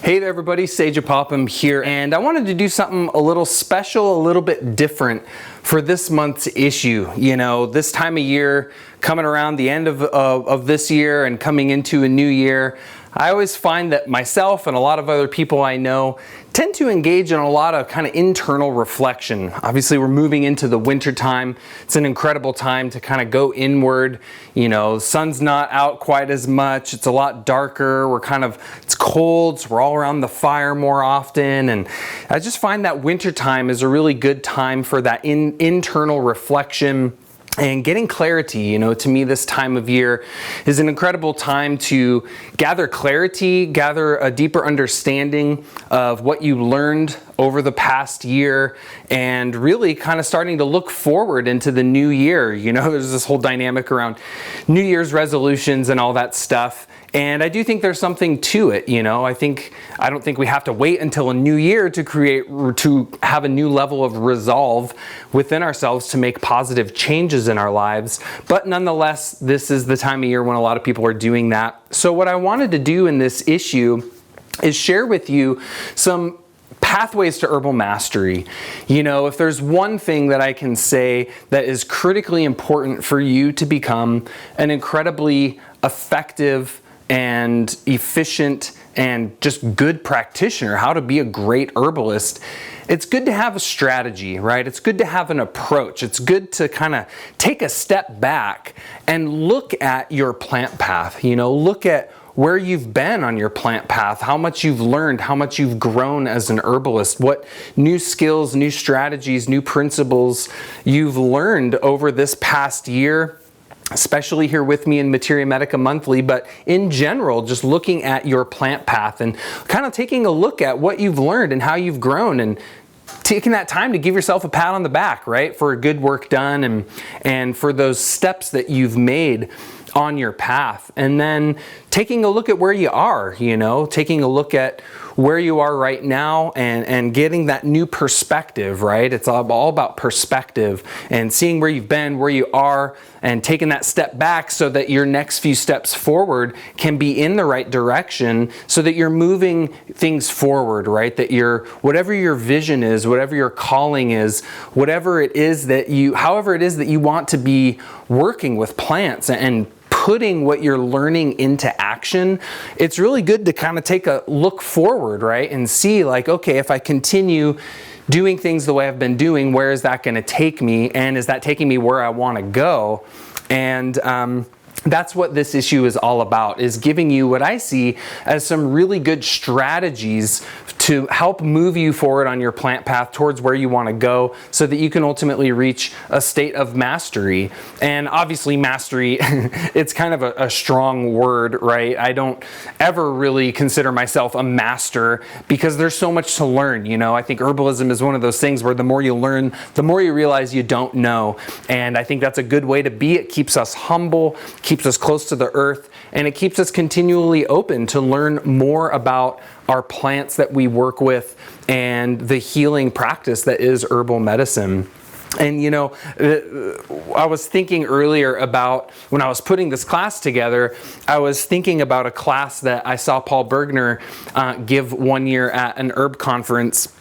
Hey there everybody, Sage Popham here, and I wanted to do something a little special, a little bit different for this month's issue. You know, this time of year, coming around the end of this year and coming into a new year, I always find that myself and a lot of other people I know tend to engage in a lot of kind of internal reflection. Obviously, we're moving into the winter time. It's an incredible time to kind of go inward. You know, the sun's not out quite as much. It's a lot darker. It's cold, so we're all around the fire more often. And I just find that winter time is a really good time for that internal reflection and getting clarity. You know, to me, this time of year is an incredible time to gather clarity, gather a deeper understanding of what you learned over the past year, and really kind of starting to look forward into the new year. You know, there's this whole dynamic around New Year's resolutions and all that stuff. And I do think there's something to it, you know. I don't think we have to wait until a new year to have a new level of resolve within ourselves to make positive changes in our lives. But nonetheless, this is the time of year when a lot of people are doing that. So what I wanted to do in this issue is share with you some pathways to herbal mastery. You know, if there's one thing that I can say that is critically important for you to become an incredibly effective and efficient and just good practitioner, how to be a great herbalist, it's good to have a strategy, right? It's good to have an approach. It's good to kind of take a step back and look at your plant path. You know, look at where you've been on your plant path, how much you've learned, how much you've grown as an herbalist, what new skills, new strategies, new principles you've learned over this past year, especially here with me in Materia Medica Monthly, but in general, just looking at your plant path and kind of taking a look at what you've learned and how you've grown, and taking that time to give yourself a pat on the back, right, for good work done and for those steps that you've made on your path. And then taking a look at where you are, you know, taking a look at where you are right now and getting that new perspective, right? It's all about perspective and seeing where you've been, where you are, and taking that step back so that your next few steps forward can be in the right direction, so that you're moving things forward, right? That whatever your vision is, whatever your calling is, however it is that you want to be working with plants and putting what you're learning into action, it's really good to kind of take a look forward, right? And see, like, okay, if I continue doing things the way I've been doing, where is that going to take me? And is that taking me where I want to go? And that's what this issue is all about, is giving you what I see as some really good strategies to help move you forward on your plant path towards where you want to go, so that you can ultimately reach a state of mastery. And obviously mastery, it's kind of a strong word, right? I don't ever really consider myself a master, because there's so much to learn. You know, I think herbalism is one of those things where the more you learn, the more you realize you don't know. And I think that's a good way to be. It keeps us humble, keeps us close to the earth, and it keeps us continually open to learn more about our plants that we work with and the healing practice that is herbal medicine. And you know, I was thinking earlier about, when I was putting this class together, I was thinking about a class that I saw Paul Bergner give one year at an herb conference.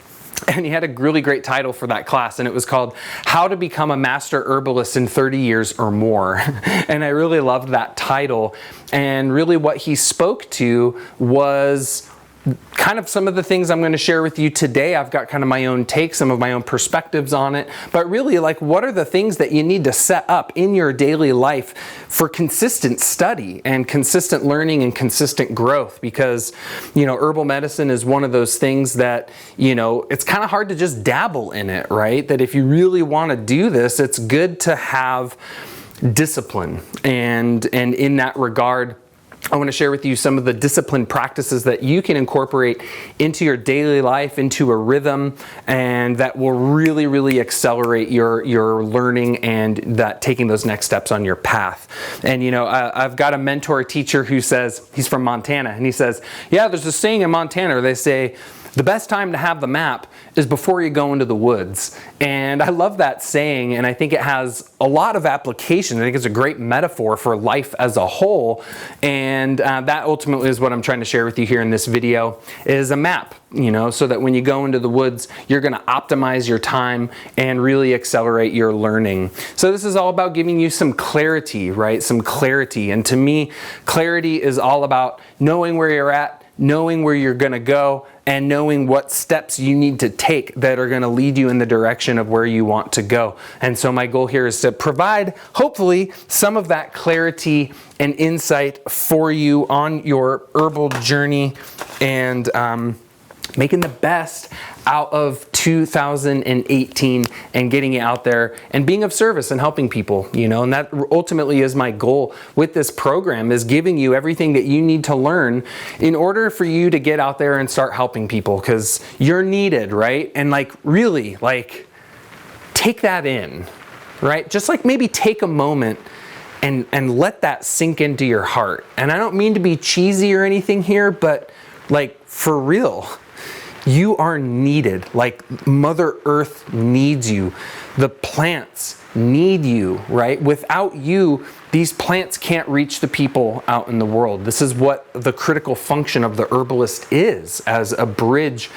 And he had a really great title for that class, and it was called How to Become a Master Herbalist in 30 Years or More. And I really loved that title. And really what he spoke to was kind of some of the things I'm going to share with you today. I've got kind of my own take, some of my own perspectives on it, but really, like, what are the things that you need to set up in your daily life for consistent study and consistent learning and consistent growth? Because, you know, herbal medicine is one of those things that, you know, it's kind of hard to just dabble in it, right? That if you really want to do this, it's good to have discipline. And in that regard, I want to share with you some of the discipline practices that you can incorporate into your daily life, into a rhythm, and that will really, really accelerate your learning and that taking those next steps on your path. And you know, I've got a mentor, teacher who says, he's from Montana, and he says, yeah, there's a saying in Montana where they say, The best time to have the map is before you go into the woods. And I love that saying, and I think it has a lot of application. I think it's a great metaphor for life as a whole. And that ultimately is what I'm trying to share with you here in this video, is a map, so that when you go into the woods, you're going to optimize your time and really accelerate your learning. So this is all about giving you some clarity, right? Some clarity. And to me, clarity is all about knowing where you're at, knowing where you're going to go, and knowing what steps you need to take that are going to lead you in the direction of where you want to go. And so my goal here is to provide, hopefully, some of that clarity and insight for you on your herbal journey, and making the best out of 2018 and getting it out there and being of service and helping people, and that ultimately is my goal with this program, is giving you everything that you need to learn in order for you to get out there and start helping people, because you're needed, right? And really take that in, right? Just maybe take a moment and let that sink into your heart. And I don't mean to be cheesy or anything here, but for real, you are needed. Mother Earth needs you. The plants need you, right? Without you, these plants can't reach the people out in the world. This is what the critical function of the herbalist is, as a bridge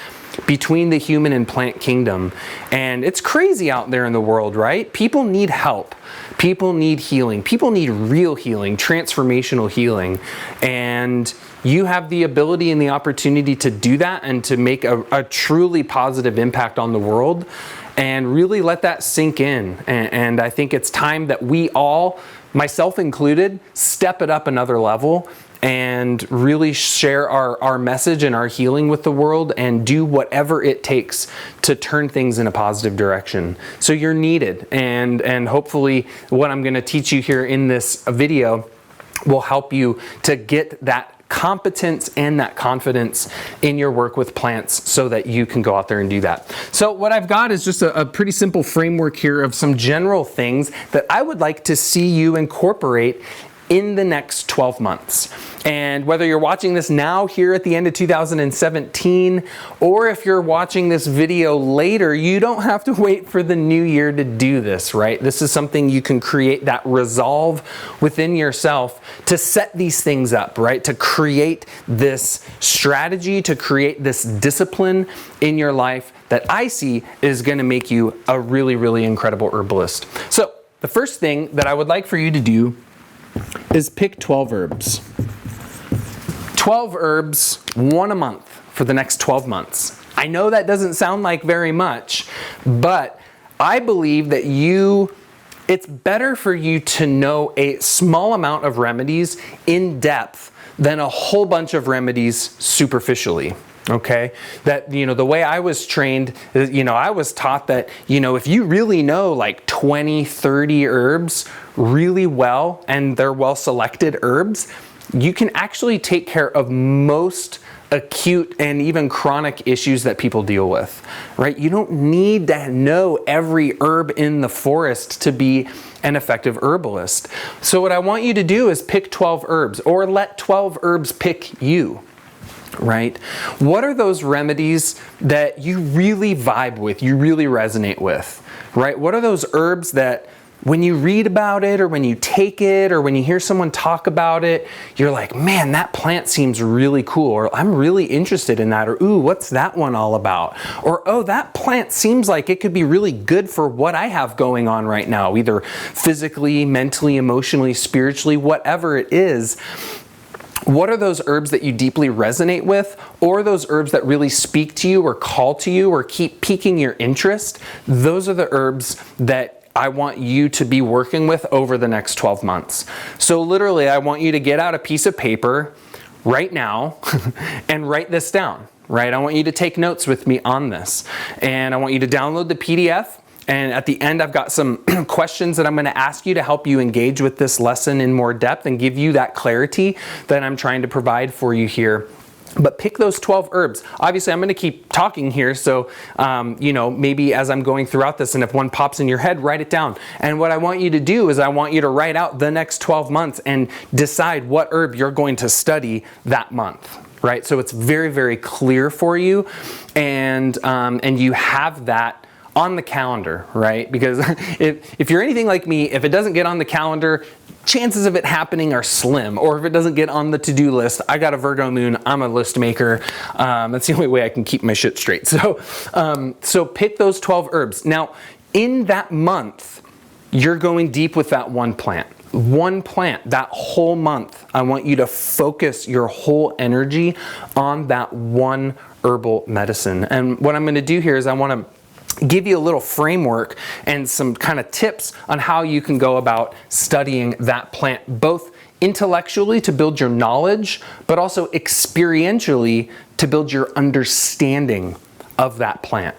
between the human and plant kingdom. And it's crazy out there in the world, right? People need help. People need healing. People need real healing, transformational healing. And you have the ability and the opportunity to do that and to make a truly positive impact on the world, and really let that sink in. And I think it's time that we all, myself included, step it up another level and really share our message and our healing with the world, and do whatever it takes to turn things in a positive direction. So you're needed, and hopefully what I'm going to teach you here in this video will help you to get that competence and that confidence in your work with plants, so that you can go out there and do that. So what I've got is just a pretty simple framework here of some general things that I would like to see you incorporate in the next 12 months. And whether you're watching this now here at the end of 2017, or if you're watching this video later, you don't have to wait for the new year to do this, right? This is something you can create, that resolve within yourself to set these things up, right? To create this strategy, to create this discipline in your life that I see is going to make you a really, really incredible herbalist. So the first thing that I would like for you to do is pick 12 herbs. 12 herbs, one a month for the next 12 months. I know that doesn't sound like very much, but I believe that it's better for you to know a small amount of remedies in depth than a whole bunch of remedies superficially. Okay, that, the way I was trained, I was taught that, if you really know 20, 30 herbs really well, and they're well selected herbs, you can actually take care of most acute and even chronic issues that people deal with, right? You don't need to know every herb in the forest to be an effective herbalist. So what I want you to do is pick 12 herbs, or let 12 herbs pick you. Right? What are those remedies that you really vibe with, you really resonate with, right? What are those herbs that when you read about it, or when you take it, or when you hear someone talk about it, you're like, man, that plant seems really cool, or I'm really interested in that, or ooh, what's that one all about? Or, oh, that plant seems like it could be really good for what I have going on right now, either physically, mentally, emotionally, spiritually, whatever it is. What are those herbs that you deeply resonate with, or those herbs that really speak to you or call to you or keep piquing your interest? Those are the herbs that I want you to be working with over the next 12 months. So literally, I want you to get out a piece of paper right now and write this down, right? I want you to take notes with me on this, and I want you to download the PDF. And at the end, I've got some questions that I'm going to ask you to help you engage with this lesson in more depth and give you that clarity that I'm trying to provide for you here. But pick those 12 herbs. Obviously, I'm going to keep talking here, so maybe as I'm going throughout this, and if one pops in your head, write it down. And what I want you to do is I want you to write out the next 12 months and decide what herb you're going to study that month. right? So it's very, very clear for you, and you have that on the calendar, right? Because if you're anything like me, if it doesn't get on the calendar, chances of it happening are slim. Or if it doesn't get on the to-do list, I got a Virgo moon, I'm a list maker. That's the only way I can keep my shit straight. So pick those 12 herbs. Now, in that month, you're going deep with that one plant. One plant, that whole month, I want you to focus your whole energy on that one herbal medicine. And what I'm going to do here is I want to give you a little framework and some kind of tips on how you can go about studying that plant, both intellectually to build your knowledge, but also experientially to build your understanding of that plant.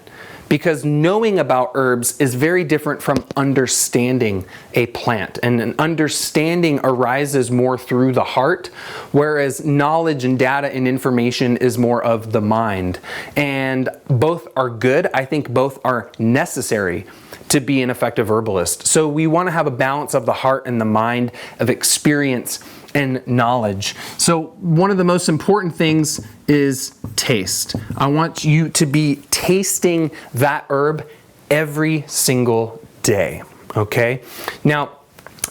Because knowing about herbs is very different from understanding a plant. And an understanding arises more through the heart, whereas knowledge and data and information is more of the mind. And both are good. I think both are necessary to be an effective herbalist. So we want to have a balance of the heart and the mind, of experience and knowledge. So one of the most important things is taste. I want you to be tasting that herb every single day, okay? Now,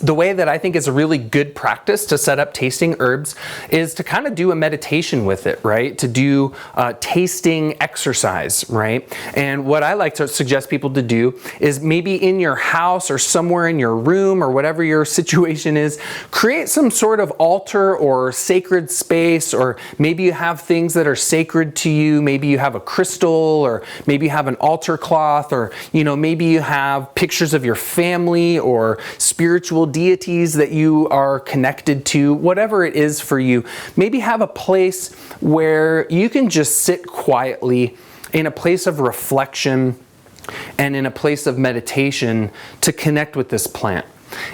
the way that I think is a really good practice to set up tasting herbs is to kind of do a meditation with it, right? To do tasting exercise, right? And what I like to suggest people to do is maybe in your house or somewhere in your room or whatever your situation is, create some sort of altar or sacred space, or maybe you have things that are sacred to you. Maybe you have a crystal, or maybe you have an altar cloth, or maybe you have pictures of your family or spiritual deities that you are connected to, whatever it is for you. Maybe have a place where you can just sit quietly in a place of reflection and in a place of meditation to connect with this plant.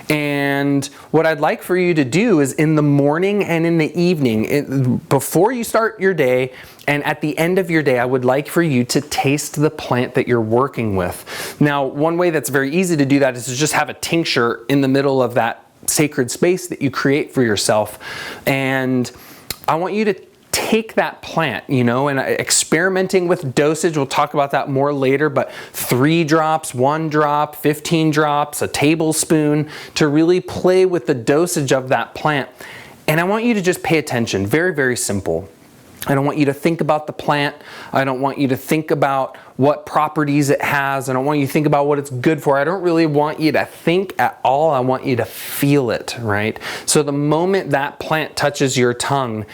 And what I'd like for you to do is in the morning and in the evening, before you start your day and at the end of your day, I would like for you to taste the plant that you're working with. Now, one way that's very easy to do that is to just have a tincture in the middle of that sacred space that you create for yourself. And I want you to take that plant, and experimenting with dosage, we'll talk about that more later, but 3 drops, 1 drop, 15 drops, a tablespoon, to really play with the dosage of that plant. And I want you to just pay attention. Very, very simple. I don't want you to think about the plant. I don't want you to think about what properties it has. I don't want you to think about what it's good for. I don't really want you to think at all. I want you to feel it, right? So the moment that plant touches your tongue,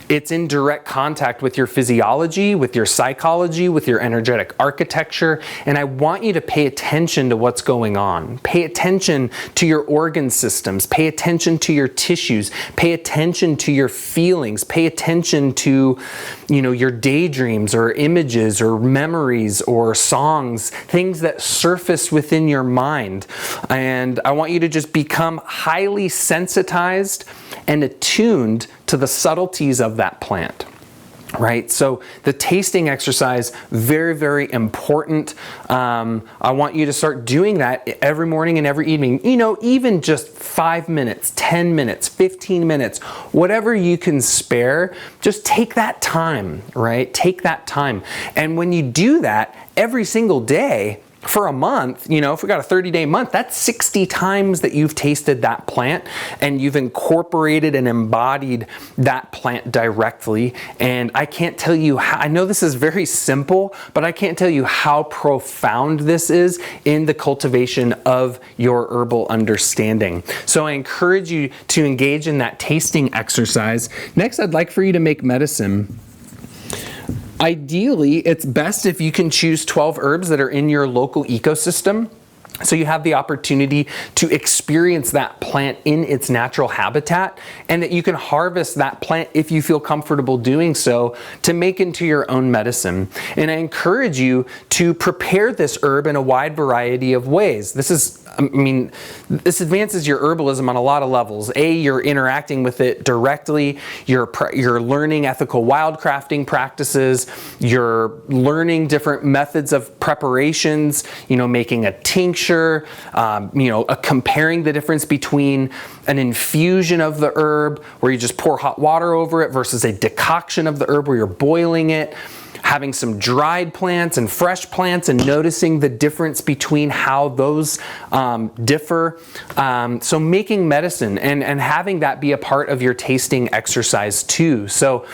it's in direct contact with your physiology, with your psychology, with your energetic architecture, and I want you to pay attention to what's going on. Pay attention to your organ systems, pay attention to your tissues, pay attention to your feelings, pay attention to, your daydreams or images or memories or songs, things that surface within your mind. And I want you to just become highly sensitized and attuned to the subtleties of that plant, right? So the tasting exercise, very, very important. I want you to start doing that every morning and every evening, even just 5 minutes, 10 minutes, 15 minutes, whatever you can spare, just take that time, right? Take that time. And when you do that every single day, for a month, if we got a 30-day month, that's 60 times that you've tasted that plant and you've incorporated and embodied that plant directly. And I can't tell you how, I know this is very simple, but I can't tell you how profound this is in the cultivation of your herbal understanding. So I encourage you to engage in that tasting exercise. Next, I'd like for you to make medicine. Ideally, it's best if you can choose 12 herbs that are in your local ecosystem, so you have the opportunity to experience that plant in its natural habitat, and that you can harvest that plant if you feel comfortable doing so to make into your own medicine. And I encourage you to prepare this herb in a wide variety of ways. This advances your herbalism on a lot of levels. You're interacting with it directly, you're learning ethical wildcrafting practices, you're learning different methods of preparations, making a tincture, tincture, comparing the difference between an infusion of the herb where you just pour hot water over it versus a decoction of the herb where you're boiling it, having some dried plants and fresh plants and noticing the difference between how those differ. So making medicine and having that be a part of your tasting exercise too. So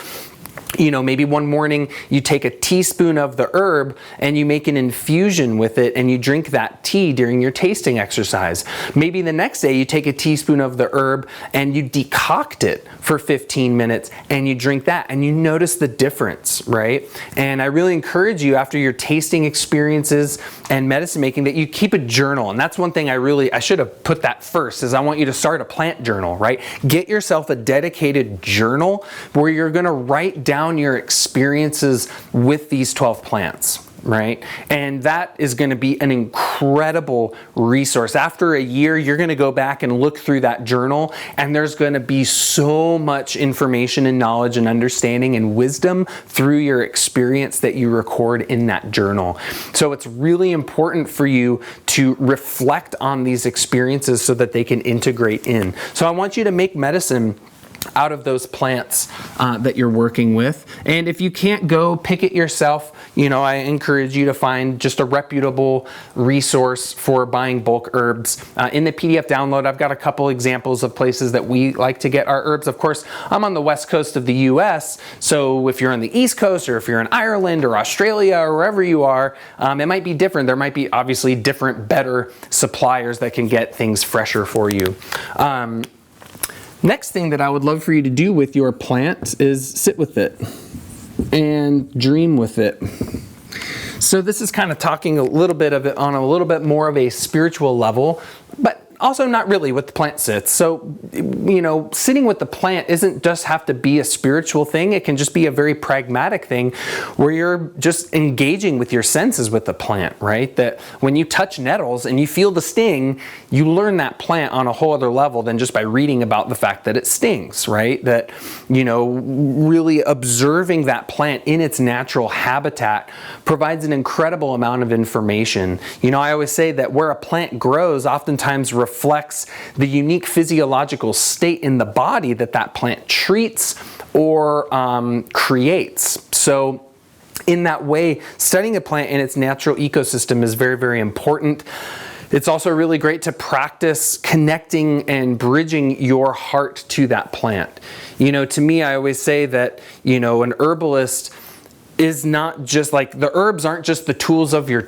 maybe one morning you take a teaspoon of the herb and you make an infusion with it and you drink that tea during your tasting exercise. Maybe the next day you take a teaspoon of the herb and you decoct it for 15 minutes and you drink that and you notice the difference, right? And I really encourage you after your tasting experiences and medicine making that you keep a journal. And that's one thing I should have put that first, is I want you to start a plant journal, right? Get yourself a dedicated journal where you're going to write down your experiences with these 12 plants, right? And that is going to be an incredible resource. After a year, you're going to go back and look through that journal, and there's going to be so much information and knowledge and understanding and wisdom through your experience that you record in that journal. So it's really important for you to reflect on these experiences so that they can integrate in. So I want you to make medicine out of those plants that you're working with. And if you can't go pick it yourself, I encourage you to find just a reputable resource for buying bulk herbs. In the PDF download, I've got a couple examples of places that we like to get our herbs. Of course, I'm on the west coast of the US, so if you're on the east coast or if you're in Ireland or Australia or wherever you are, it might be different. There might be obviously different, better suppliers that can get things fresher for you. Next thing that I would love for you to do with your plant is sit with it and dream with it. So this is kind of talking a little bit of it on a little bit more of a spiritual level, but also not really with the plant sits. So, sitting with the plant isn't just have to be a spiritual thing. It can just be a very pragmatic thing where you're just engaging with your senses with the plant, right? That when you touch nettles and you feel the sting, you learn that plant on a whole other level than just by reading about the fact that it stings, right? That, really observing that plant in its natural habitat provides an incredible amount of information. I always say that where a plant grows oftentimes reflects the unique physiological state in the body that plant treats or creates. So in that way, studying a plant in its natural ecosystem is very, very important. It's also really great to practice connecting and bridging your heart to that plant. To me, I always say that, an herbalist is not just like, the herbs aren't just the tools of your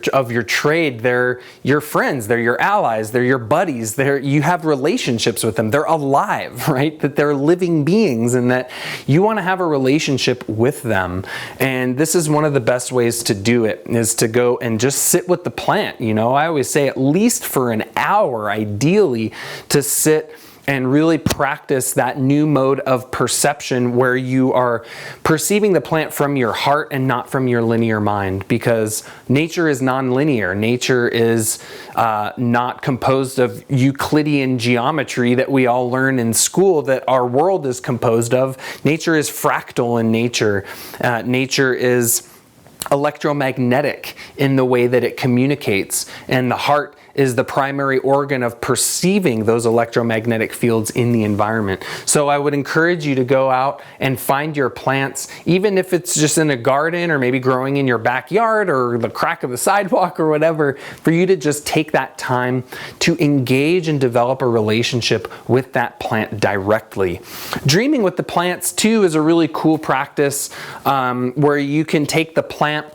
trade. They're your friends, they're your allies, they're your buddies. You have relationships with them. They're alive, right? That they're living beings and that you want to have a relationship with them. And this is one of the best ways to do it, is to go and just sit with the plant. I always say at least for an hour, ideally, to sit and really practice that new mode of perception where you are perceiving the plant from your heart and not from your linear mind, because nature is non-linear. Nature is not composed of Euclidean geometry that we all learn in school that our world is composed of. Nature is fractal in nature. Nature is electromagnetic in the way that it communicates, and the heart is the primary organ of perceiving those electromagnetic fields in the environment. So I would encourage you to go out and find your plants, even if it's just in a garden or maybe growing in your backyard or the crack of the sidewalk or whatever, for you to just take that time to engage and develop a relationship with that plant directly. Dreaming with the plants too is a really cool practice where you can take the plant,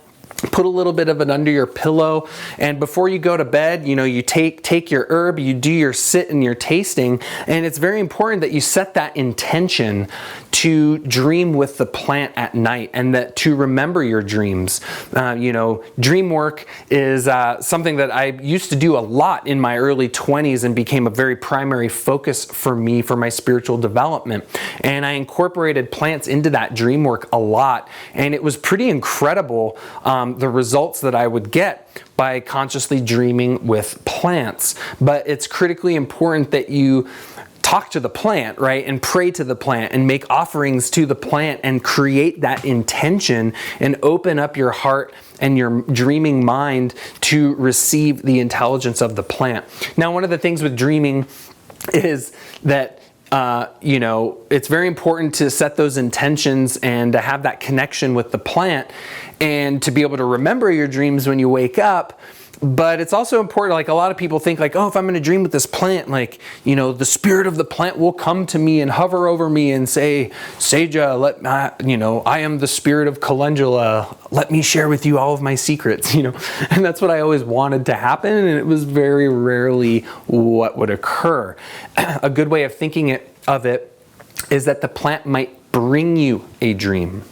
put a little bit of it under your pillow, and before you go to bed, you take your herb, you do your sit and your tasting, and it's very important that you set that intention to dream with the plant at night and that to remember your dreams. Dream work is something that I used to do a lot in my early 20s and became a very primary focus for me for my spiritual development. And I incorporated plants into that dream work a lot, and it was pretty incredible the results that I would get by consciously dreaming with plants. But it's critically important that you talk to the plant, right? And pray to the plant and make offerings to the plant and create that intention and open up your heart and your dreaming mind to receive the intelligence of the plant. Now, one of the things with dreaming is that it's very important to set those intentions and to have that connection with the plant and to be able to remember your dreams when you wake up. But it's also important, like a lot of people think like, oh, if I'm going to dream with this plant, like, the spirit of the plant will come to me and hover over me and say, Seja, I am the spirit of calendula. Let me share with you all of my secrets, And that's what I always wanted to happen. And it was very rarely what would occur. A good way of thinking of it is that the plant might bring you a dream,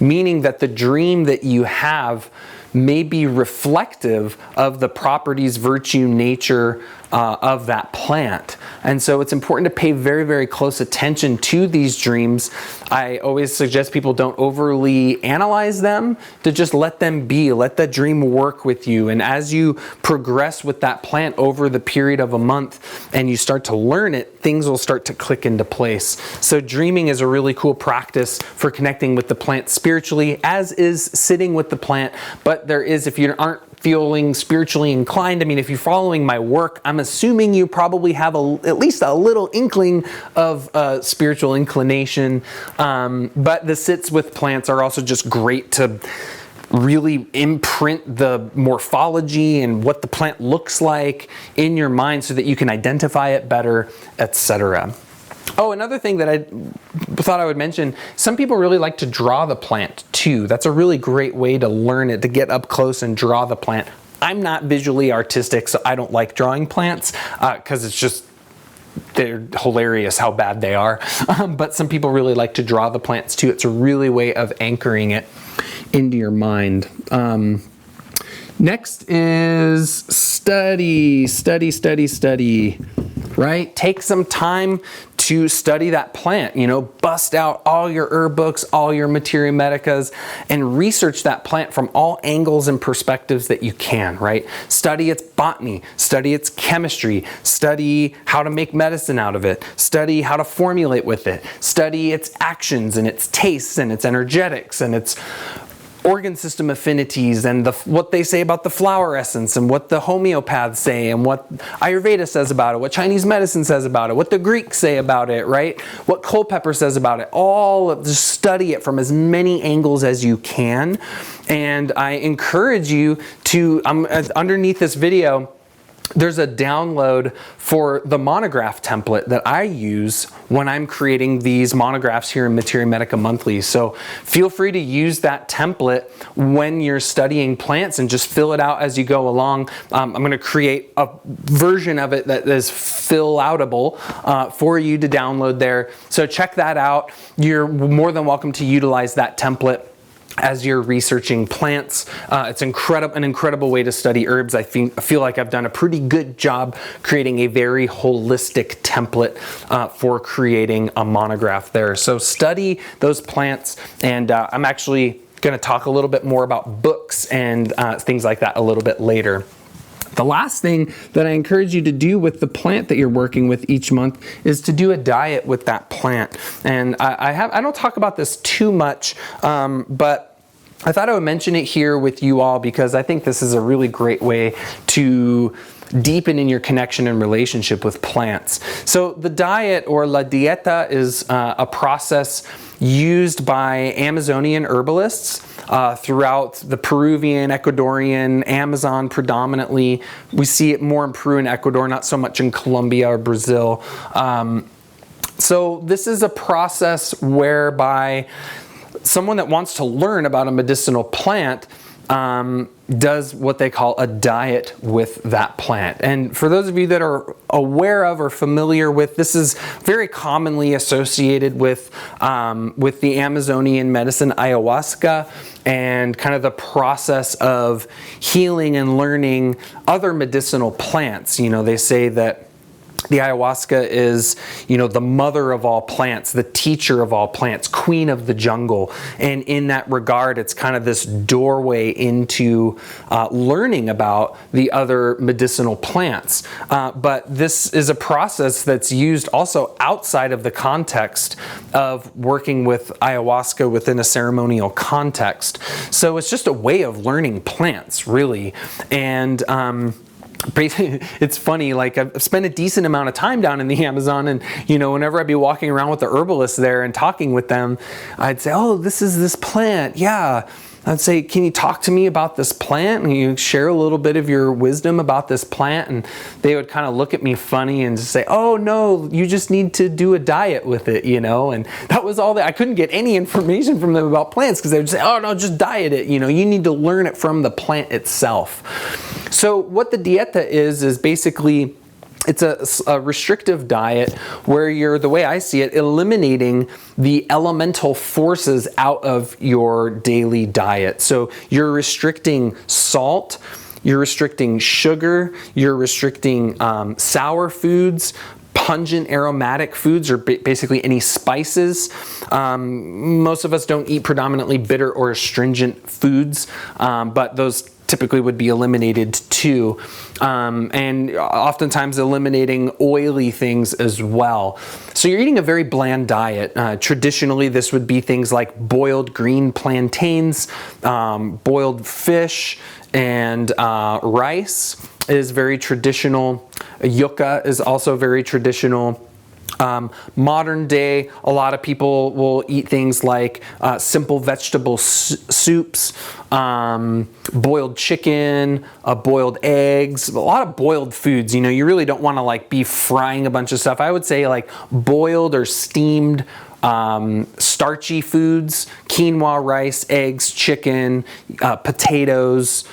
meaning that the dream that you have may be reflective of the properties, virtue, nature of that plant. And so it's important to pay very, very close attention to these dreams. I always suggest people don't overly analyze them, to just let them be, let the dream work with you. And as you progress with that plant over the period of a month and you start to learn it, things will start to click into place. So dreaming is a really cool practice for connecting with the plant spiritually, as is sitting with the plant. But there is, if you aren't feeling spiritually inclined, if you're following my work, I'm assuming you probably have at least a little inkling of spiritual inclination. But the sits with plants are also just great to really imprint the morphology and what the plant looks like in your mind so that you can identify it better, etc. Oh, another thing that I thought I would mention, some people really like to draw the plant too. That's a really great way to learn it, to get up close and draw the plant. I'm not visually artistic, so I don't like drawing plants because they're hilarious how bad they are. But some people really like to draw the plants too. It's a really way of anchoring it into your mind. Next is study, right? Take some time to study that plant, bust out all your herb books, all your materia medicas, and research that plant from all angles and perspectives that you can, right? Study its botany, study its chemistry, study how to make medicine out of it, study how to formulate with it, study its actions and its tastes and its energetics and its organ system affinities and what they say about the flower essence and what the homeopaths say and what Ayurveda says about it, what Chinese medicine says about it, what the Greeks say about it, right? What Culpeper says about it. Just study it from as many angles as you can. And I encourage you to, underneath this video, there's a download for the monograph template that I use when I'm creating these monographs here in Materia Medica Monthly. So feel free to use that template when you're studying plants and just fill it out as you go along. I'm going to create a version of it that is fill-outable for you to download there. So check that out. You're more than welcome to utilize that template as you're researching plants. It's an incredible way to study herbs. I feel like I've done a pretty good job creating a very holistic template for creating a monograph there. So study those plants, and I'm actually going to talk a little bit more about books and things like that a little bit later. The last thing that I encourage you to do with the plant that you're working with each month is to do a diet with that plant. And I don't talk about this too much, but I thought I would mention it here with you all because I think this is a really great way to deepen in your connection and relationship with plants. So the diet, or la dieta, is a process used by Amazonian herbalists throughout the Peruvian, Ecuadorian, Amazon predominantly. We see it more in Peru and Ecuador, not so much in Colombia or Brazil. So this is a process whereby someone that wants to learn about a medicinal plant does what they call a diet with that plant. And for those of you that are aware of or familiar with, this is very commonly associated with the Amazonian medicine ayahuasca and kind of the process of healing and learning other medicinal plants. They say that The ayahuasca is, the mother of all plants, the teacher of all plants, queen of the jungle. And in that regard, it's kind of this doorway into learning about the other medicinal plants. But this is a process that's used also outside of the context of working with ayahuasca within a ceremonial context. So it's just a way of learning plants, really. And it's funny, like I've spent a decent amount of time down in the Amazon, and whenever I'd be walking around with the herbalists there and talking with them, I'd say, oh, this is this plant. Yeah. I'd say, can you talk to me about this plant? And you share a little bit of your wisdom about this plant. And they would kind of look at me funny and just say, oh no, you just need to do a diet with it, And that was all that. I couldn't get any information from them about plants because they would say, oh no, just diet it. You need to learn it from the plant itself. So what the dieta is basically, it's a restrictive diet where you're, the way I see it, eliminating the elemental forces out of your daily diet. So you're restricting salt, you're restricting sugar, you're restricting sour foods, pungent aromatic foods, or basically any spices. Most of us don't eat predominantly bitter or astringent foods, but those typically would be eliminated too. And oftentimes eliminating oily things as well. So you're eating a very bland diet. Traditionally, this would be things like boiled green plantains, boiled fish, and rice is very traditional. Yucca is also very traditional. Modern day, a lot of people will eat things like simple vegetable soups, boiled chicken, boiled eggs, a lot of boiled foods. You really don't want to be frying a bunch of stuff. I would say boiled or steamed starchy foods, quinoa, rice, eggs, chicken, potatoes,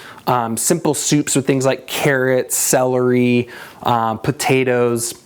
simple soups with things like carrots, celery, potatoes.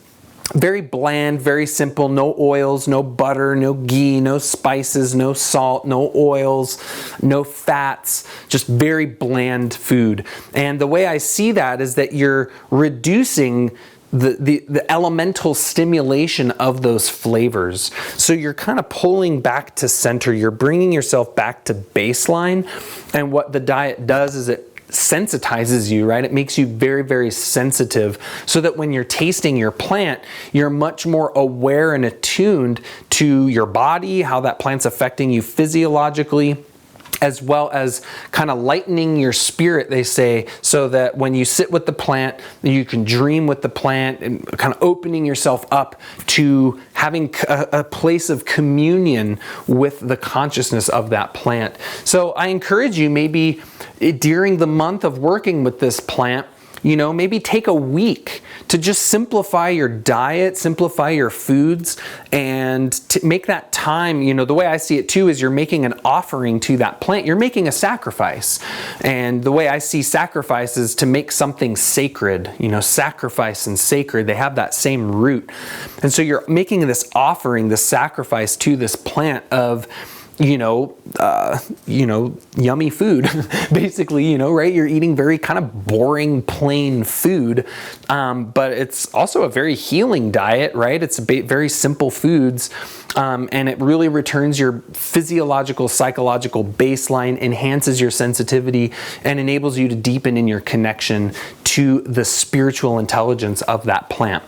Very bland, very simple, no oils, no butter, no ghee, no spices, no salt, no oils, no fats, just very bland food. And the way I see that is that you're reducing the elemental stimulation of those flavors. So you're kind of pulling back to center, you're bringing yourself back to baseline. And what the diet does is it sensitizes you, right? It makes you very, very sensitive so that when you're tasting your plant, you're much more aware and attuned to your body, how that plant's affecting you physiologically, as well as kind of lightening your spirit, they say, so that when you sit with the plant, you can dream with the plant and kind of opening yourself up to having a place of communion with the consciousness of that plant. So I encourage you, maybe during the month of working with this plant, maybe take a week to just simplify your diet, simplify your foods, and to make that time, the way I see it too is you're making an offering to that plant. You're making a sacrifice. And the way I see sacrifice is to make something sacred, sacrifice and sacred, they have that same root. And so you're making this offering, this sacrifice to this plant of yummy food, basically, right? You're eating very kind of boring, plain food, but it's also a very healing diet, right? It's very simple foods, and it really returns your physiological, psychological baseline, enhances your sensitivity, and enables you to deepen in your connection to the spiritual intelligence of that plant.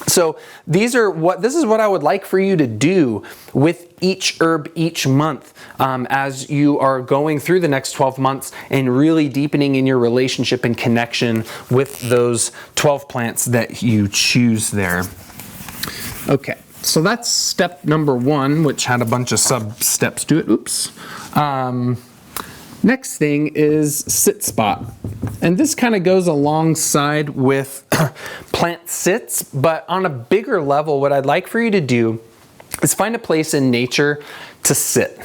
So this is what I would like for you to do with each herb each month as you are going through the next 12 months and really deepening in your relationship and connection with those 12 plants that you choose there. Okay, so that's step number 1, which had a bunch of sub-steps to it. Oops. Next thing is sit spot. And this kind of goes alongside with plant sits, but on a bigger level, what I'd like for you to do is find a place in nature to sit.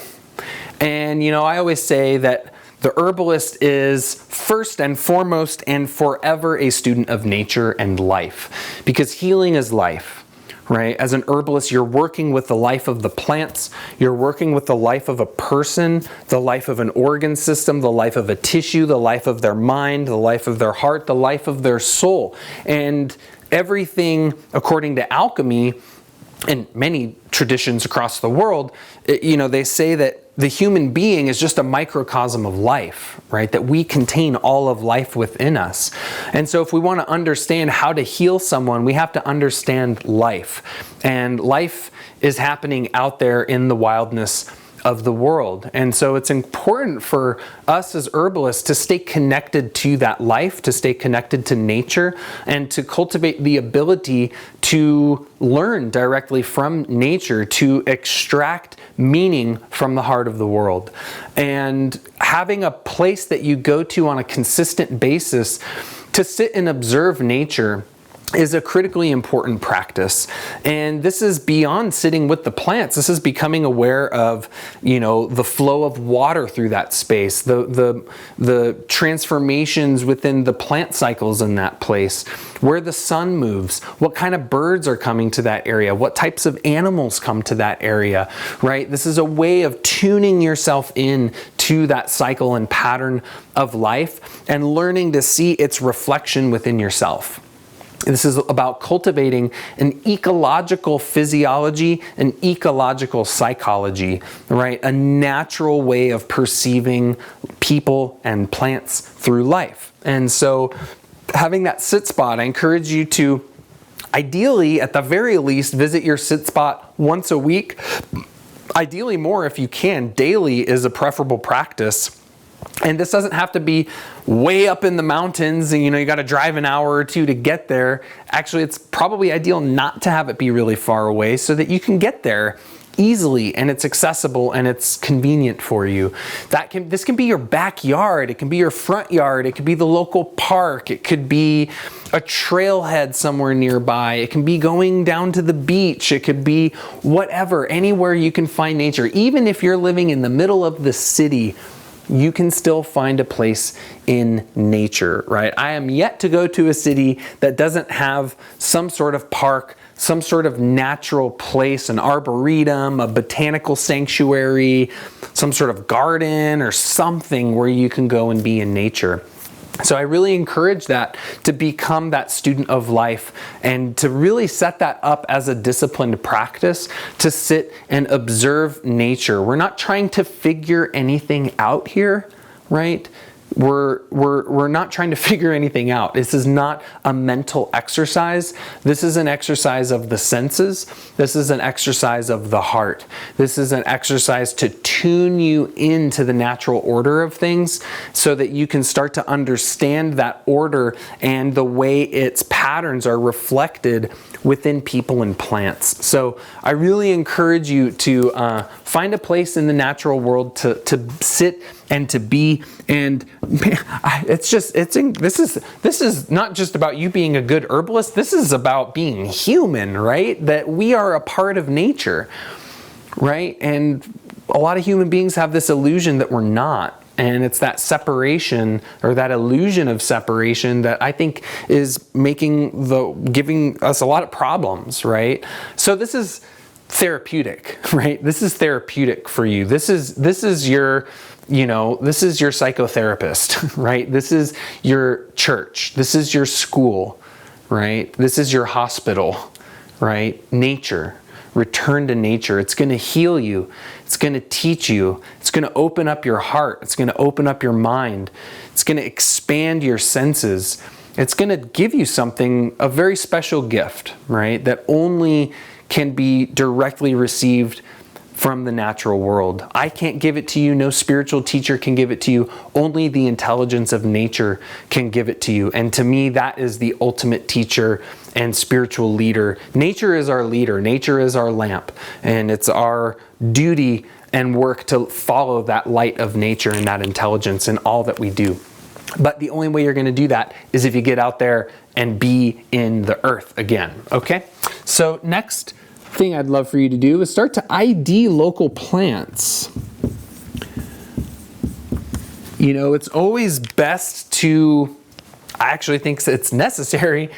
And I always say that the herbalist is first and foremost and forever a student of nature and life, because healing is life. Right? As an herbalist, you're working with the life of the plants, you're working with the life of a person, the life of an organ system, the life of a tissue, the life of their mind, the life of their heart, the life of their soul. And everything, according to alchemy, in many traditions across the world, they say that the human being is just a microcosm of life, right? That we contain all of life within us. And so if we want to understand how to heal someone, we have to understand life. And life is happening out there in the wildness of the world. And so it's important for us as herbalists to stay connected to that life, to stay connected to nature, and to cultivate the ability to learn directly from nature, to extract meaning from the heart of the world. And having a place that you go to on a consistent basis to sit and observe nature is a critically important practice. And this is beyond sitting with the plants. This is becoming aware of, the flow of water through that space, the transformations within the plant cycles in that place, where the sun moves, what kind of birds are coming to that area, what types of animals come to that area, right? This is a way of tuning yourself in to that cycle and pattern of life and learning to see its reflection within yourself. This is about cultivating an ecological physiology, an ecological psychology, right? A natural way of perceiving people and plants through life. And so having that sit spot, I encourage you to ideally, at the very least, visit your sit spot once a week. Ideally more if you can. Daily is a preferable practice. And this doesn't have to be way up in the mountains and you got to drive an hour or two to get there. Actually, it's probably ideal not to have it be really far away so that you can get there easily and it's accessible and it's convenient for you. This can be your backyard, it can be your front yard, it could be the local park, it could be a trailhead somewhere nearby, it can be going down to the beach, it could be whatever, anywhere you can find nature. Even if you're living in the middle of the city, you can still find a place in nature, right? I am yet to go to a city that doesn't have some sort of park, some sort of natural place, an arboretum, a botanical sanctuary, some sort of garden or something where you can go and be in nature. So I really encourage that to become that student of life and to really set that up as a disciplined practice to sit and observe nature. We're not trying to figure anything out here, right? We're not trying to figure anything out. This is not a mental exercise. This is an exercise of the senses. This is an exercise of the heart. This is an exercise to tune you into the natural order of things so that you can start to understand that order and the way its patterns are reflected within people and plants. So I really encourage you to find a place in the natural world to sit and to be. And man, this is not just about you being a good herbalist. This is about being human, right? That we are a part of nature, right? And a lot of human beings have this illusion that we're not. And it's that separation or that illusion of separation that I think is giving us a lot of problems, right? So this is therapeutic, right? This is therapeutic for you. This is your psychotherapist, right? This is your church. This is your school, right? This is your hospital, right? Nature. Return to nature. It's going to heal you. It's going to teach you. It's going to open up your heart. It's going to open up your mind. It's going to expand your senses. It's going to give you a very special gift, right? That only can be directly received from the natural world. I can't give it to you. No spiritual teacher can give it to you. Only the intelligence of nature can give it to you. And to me, that is the ultimate teacher and spiritual leader. Nature is our leader. Nature is our lamp. And it's our duty and work to follow that light of nature and that intelligence in all that we do. But the only way you're going to do that is if you get out there and be in the earth again. Okay? So next thing I'd love for you to do is start to ID local plants. It's always best to, I actually think it's necessary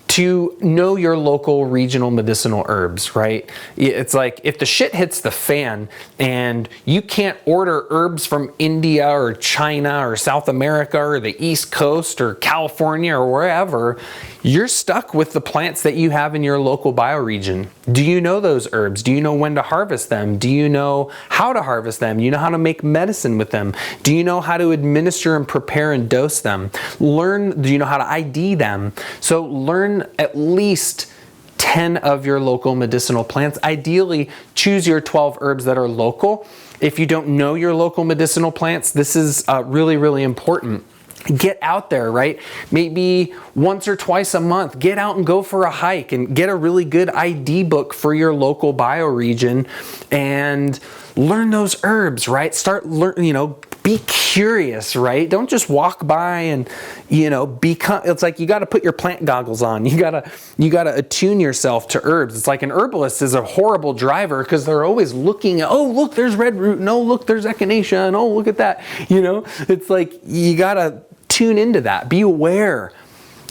to know your local regional medicinal herbs, right? It's like if the shit hits the fan and you can't order herbs from India or China or South America or the East Coast or California or wherever, you're stuck with the plants that you have in your local bioregion. Do you know those herbs? Do you know when to harvest them? Do you know how to harvest them? Do you know how to make medicine with them? Do you know how to administer and prepare and dose them? Do you know how to ID them? So learn at least 10 of your local medicinal plants. Ideally, choose your 12 herbs that are local. If you don't know your local medicinal plants, this is really, really important. Get out there, right? Maybe once or twice a month, get out and go for a hike and get a really good ID book for your local bioregion and learn those herbs, right? Be curious, right? Don't just walk by and, it's like you got to put your plant goggles on. You got to attune yourself to herbs. It's like an herbalist is a horrible driver because they're always looking at, oh, look, there's red root. And oh, look, there's echinacea. And oh, look at that. It's like you got to tune into that. Be aware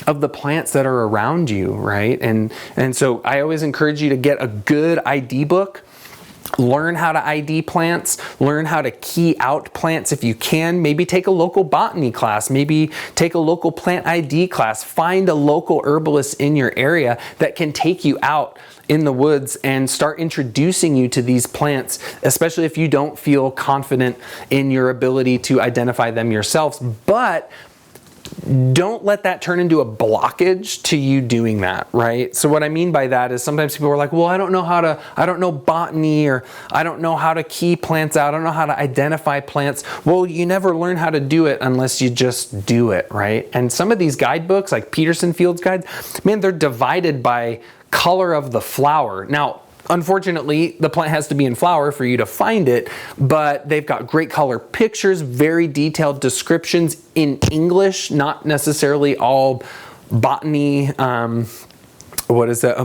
of the plants that are around you, right? And so I always encourage you to get a good ID book. Learn how to ID plants, learn how to key out plants if you can. Maybe take a local botany class, maybe take a local plant ID class. Find a local herbalist in your area that can take you out in the woods and start introducing you to these plants, especially if you don't feel confident in your ability to identify them yourselves. But don't let that turn into a blockage to you doing that, right? So what I mean by that is sometimes people are like, well, I don't know botany, or I don't know how to key plants out. I don't know how to identify plants. Well, you never learn how to do it unless you just do it, right? And some of these guidebooks, like Peterson Field's guides, man, they're divided by color of the flower. Now, unfortunately, the plant has to be in flower for you to find it, but they've got great color pictures, very detailed descriptions in English, not necessarily all botany. What is that?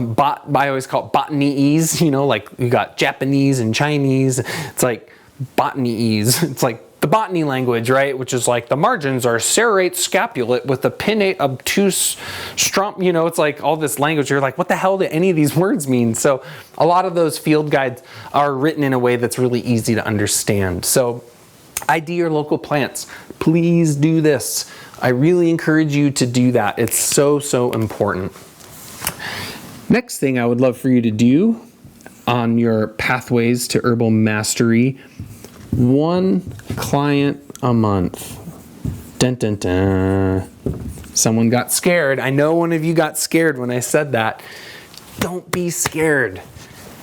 I always call it botany-ese, like you got Japanese and Chinese. It's like botany-ese. It's like the botany language, right? Which is like the margins are serrate scapulate with the pinnate obtuse it's like all this language. You're like, what the hell do any of these words mean? So a lot of those field guides are written in a way that's really easy to understand. So ID your local plants. Please do this. I really encourage you to do that. It's so, so important. Next thing I would love for you to do on your pathways to herbal mastery: 1 client a month. Dun, dun, dun. Someone got scared. I know one of you got scared when I said that. Don't be scared.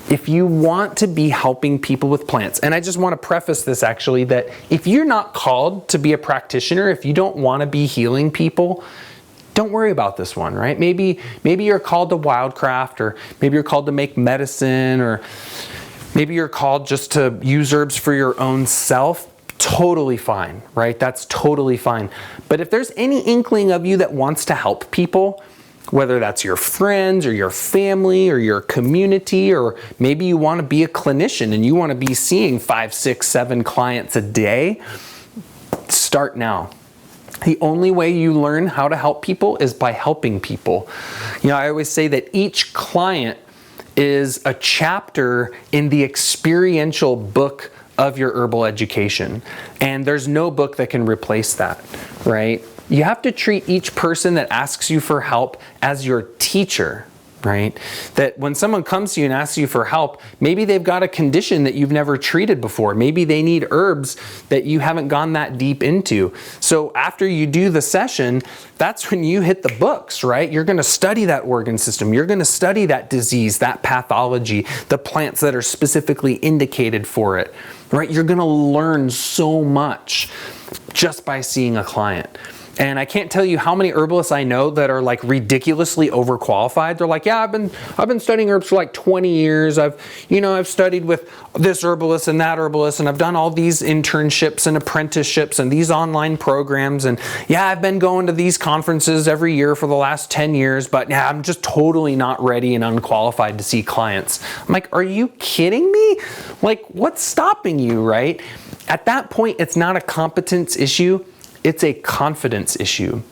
If you want to be helping people with plants, and I just want to preface this actually, that if you're not called to be a practitioner, if you don't want to be healing people, don't worry about this one, right? Maybe you're called to wildcraft, or maybe you're called to make medicine, or maybe you're called just to use herbs for your own self. Totally fine, right? That's totally fine. But if there's any inkling of you that wants to help people, whether that's your friends or your family or your community, or maybe you want to be a clinician and you want to be seeing 5, 6, 7 clients a day, start now. The only way you learn how to help people is by helping people. I always say that each client is a chapter in the experiential book of your herbal education. And there's no book that can replace that, right? You have to treat each person that asks you for help as your teacher, right? That when someone comes to you and asks you for help, maybe they've got a condition that you've never treated before. Maybe they need herbs that you haven't gone that deep into. So after you do the session, that's when you hit the books, right? You're going to study that organ system. You're going to study that disease, that pathology, the plants that are specifically indicated for it, right? You're going to learn so much just by seeing a client. And I can't tell you how many herbalists I know that are like ridiculously overqualified. They're like, yeah, I've been studying herbs for like 20 years. I've studied with this herbalist and that herbalist, and I've done all these internships and apprenticeships and these online programs. And yeah, I've been going to these conferences every year for the last 10 years, but yeah, I'm just totally not ready and unqualified to see clients. I'm like, are you kidding me? Like, what's stopping you, right? At that point, it's not a competence issue. It's a confidence issue.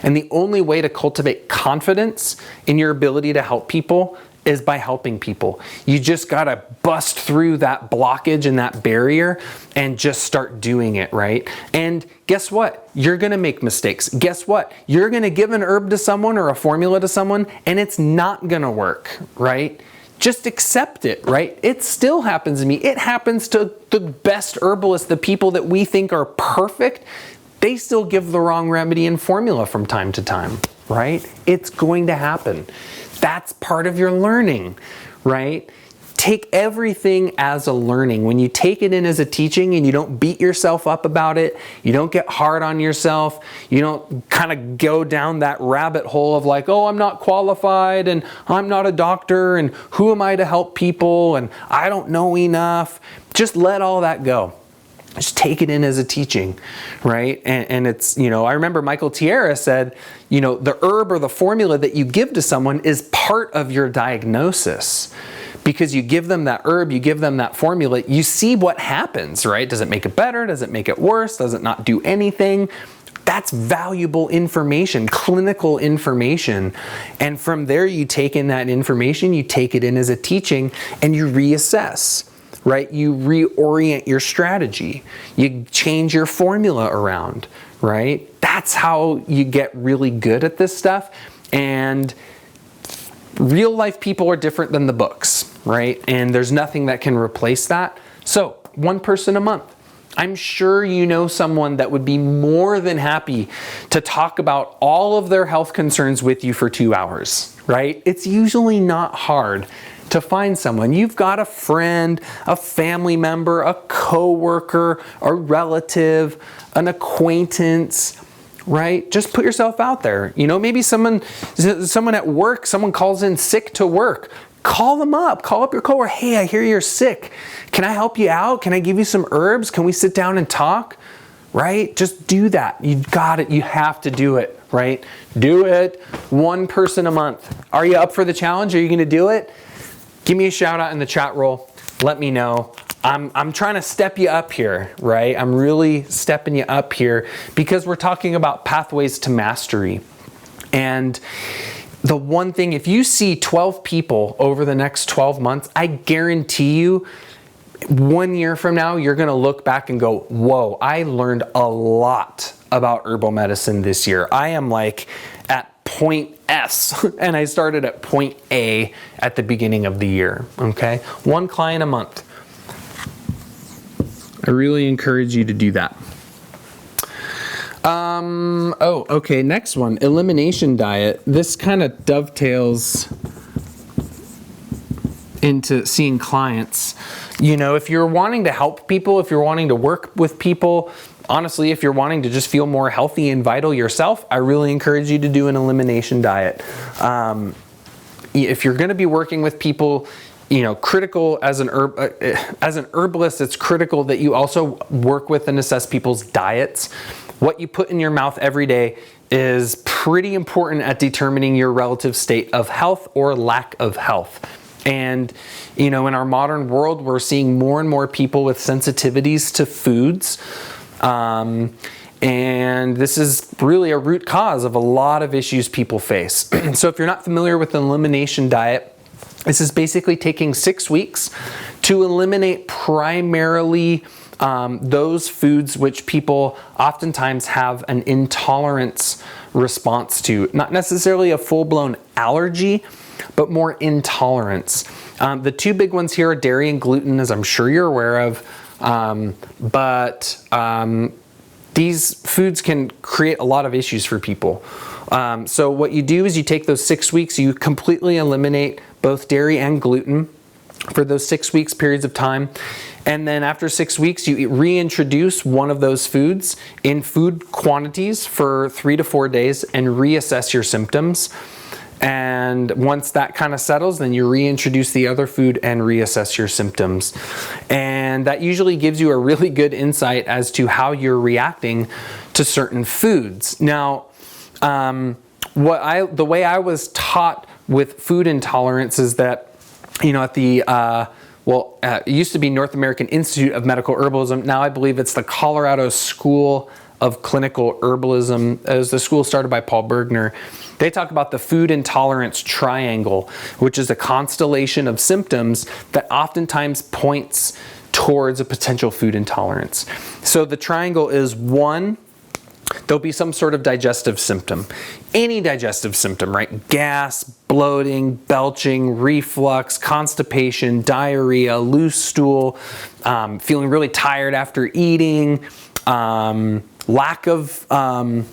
And the only way to cultivate confidence in your ability to help people is by helping people. You just gotta bust through that blockage and that barrier and just start doing it, right? And guess what? You're gonna make mistakes. Guess what? You're gonna give an herb to someone or a formula to someone and it's not gonna work, right? Just accept it, right? It still happens to me. It happens to the best herbalists, the people that we think are perfect. They still give the wrong remedy and formula from time to time, right? It's going to happen. That's part of your learning, right? Take everything as a learning. When you take it in as a teaching and you don't beat yourself up about it, you don't get hard on yourself, you don't kind of go down that rabbit hole of like, oh, I'm not qualified and I'm not a doctor and who am I to help people and I don't know enough. Just let all that go. Just take it in as a teaching, right? And it's, I remember Michael Tierra said, the herb or the formula that you give to someone is part of your diagnosis. Because you give them that herb, you give them that formula, you see what happens, right? Does it make it better? Does it make it worse? Does it not do anything? That's valuable information, clinical information. And from there, you take in that information, you take it in as a teaching, and you reassess. Right? You reorient your strategy. You change your formula around, right? That's how you get really good at this stuff. And real life people are different than the books, right? And there's nothing that can replace that. So, one person a month. I'm sure you know someone that would be more than happy to talk about all of their health concerns with you for 2 hours, right? It's usually not hard to find someone. You've got a friend, a family member, a coworker, a relative, an acquaintance, right? Just put yourself out there. Maybe someone at work, someone calls in sick to work. Call them up. Call up your coworker. Hey, I hear you're sick. Can I help you out? Can I give you some herbs? Can we sit down and talk? Right? Just do that. You got it. You have to do it, right? Do it. One person a month. Are you up for the challenge? Are you going to do it? Give me a shout out in the chat roll. Let me know. I'm trying to step you up here, right? I'm really stepping you up here because we're talking about pathways to mastery. And the one thing, if you see 12 people over the next 12 months, I guarantee you 1 year from now, you're going to look back and go, whoa, I learned a lot about herbal medicine this year. I am like at point S and I started at point A at the beginning of the year, okay? One client a month. I really encourage you to do that. Okay, next one, elimination diet. This kind of dovetails into seeing clients. If you're wanting to help people, if you're wanting to work with people, honestly, if you're wanting to just feel more healthy and vital yourself, I really encourage you to do an elimination diet. If you're going to be working with people, critical as an herbalist, it's critical that you also work with and assess people's diets. What you put in your mouth every day is pretty important at determining your relative state of health or lack of health. And, in our modern world, we're seeing more and more people with sensitivities to foods. And this is really a root cause of a lot of issues people face. So if you're not familiar with an elimination diet, this is basically taking 6 weeks to eliminate primarily those foods which people oftentimes have an intolerance response to. Not necessarily a full-blown allergy, but more intolerance. The two big ones here are dairy and gluten, as I'm sure you're aware of. These foods can create a lot of issues for people. So what you do is you take those 6 weeks, you completely eliminate both dairy and gluten for those 6 weeks periods of time. And then after 6 weeks, you reintroduce one of those foods in food quantities for 3 to 4 days and reassess your symptoms. And once that kind of settles, then you reintroduce the other food and reassess your symptoms. And that usually gives you a really good insight as to how you're reacting to certain foods. Now, the way I was taught with food intolerance is that, at the, it used to be North American Institute of Medical Herbalism. Now I believe it's the Colorado School of Clinical Herbalism. It was the school started by Paul Bergner. They talk about the food intolerance triangle, which is a constellation of symptoms that oftentimes points towards a potential food intolerance. So the triangle is 1, there'll be some sort of digestive symptom. Any digestive symptom, right? Gas, bloating, belching, reflux, constipation, diarrhea, loose stool, feeling really tired after eating, lack of a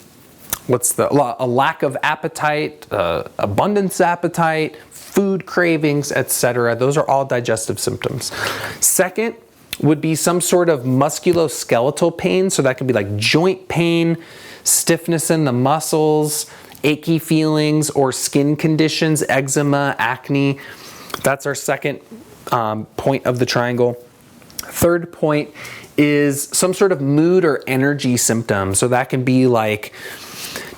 lack of appetite, abundance appetite, food cravings, etc. Those are all digestive symptoms. Second would be some sort of musculoskeletal pain. So that could be like joint pain, stiffness in the muscles, achy feelings, or skin conditions, eczema, acne. That's our second point of the triangle. Third point is some sort of mood or energy symptom. So that can be like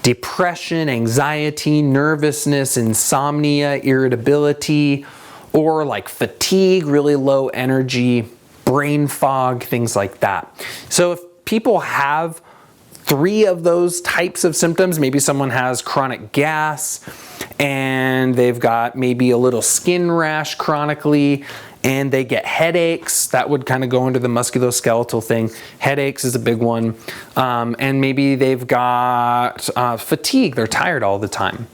depression, anxiety, nervousness, insomnia, irritability, or like fatigue, really low energy, brain fog, things like that. So if people have 3 of those types of symptoms, maybe someone has chronic gas and they've got maybe a little skin rash chronically, and they get headaches, that would kind of go into the musculoskeletal thing. Headaches is a big one. And maybe they've got fatigue, they're tired all the time.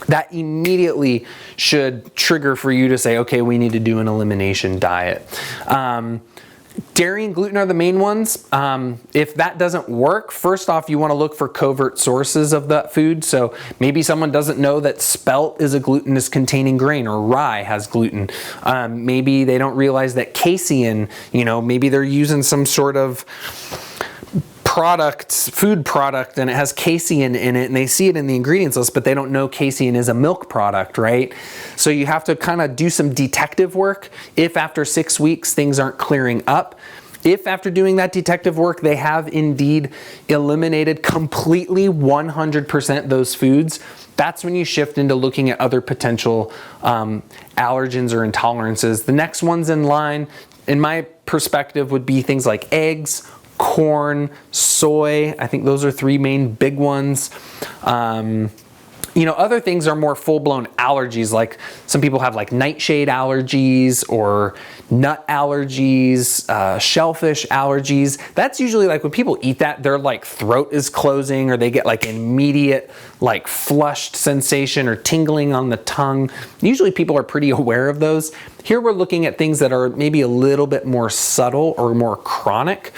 That immediately should trigger for you to say, okay, we need to do an elimination diet. Dairy and gluten are the main ones. If that doesn't work, first off, you want to look for covert sources of that food. So maybe someone doesn't know that spelt is a glutinous containing grain, or rye has gluten. Maybe they don't realize that casein, maybe they're using some sort of food product, and it has casein in it, and they see it in the ingredients list, but they don't know casein is a milk product, right? So you have to kind of do some detective work. If after 6 weeks things aren't clearing up, if after doing that detective work they have indeed eliminated completely 100% those foods, that's when you shift into looking at other potential allergens or intolerances. The next ones in line, in my perspective, would be things like eggs, corn, soy. I think those are 3 main big ones. Other things are more full-blown allergies, like some people have like nightshade allergies or nut allergies, shellfish allergies. That's usually like when people eat that, their like throat is closing, or they get like immediate like flushed sensation or tingling on the tongue. Usually people are pretty aware of those. Here we're looking at things that are maybe a little bit more subtle or more chronic.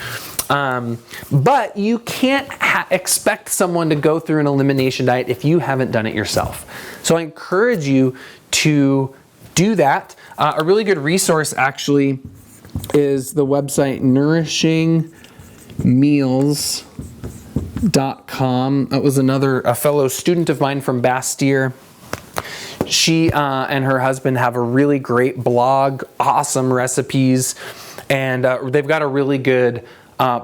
But you can't expect someone to go through an elimination diet if you haven't done it yourself. So I encourage you to do that. A really good resource actually is the website nourishingmeals.com. That was a fellow student of mine from Bastyr. She and her husband have a really great blog, awesome recipes, and they've got a really good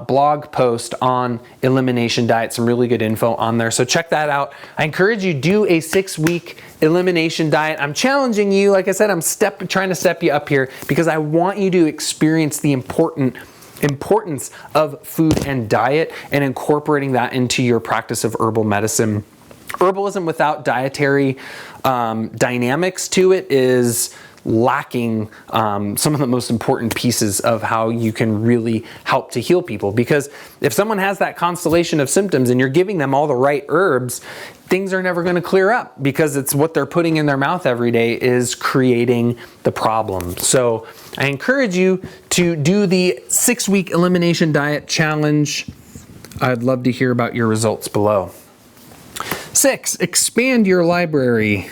blog post on elimination diet, some really good info on there. So check that out. I encourage you, do a 6-week elimination diet. I'm challenging you. Like I said, I'm trying to step you up here because I want you to experience the importance of food and diet and incorporating that into your practice of herbal medicine. Herbalism without dietary dynamics to it is lacking some of the most important pieces of how you can really help to heal people. Because if someone has that constellation of symptoms and you're giving them all the right herbs, things are never going to clear up, because it's what they're putting in their mouth every day is creating the problem. So I encourage you to do the 6-week elimination diet challenge. I'd love to hear about your results below. 6, expand your library.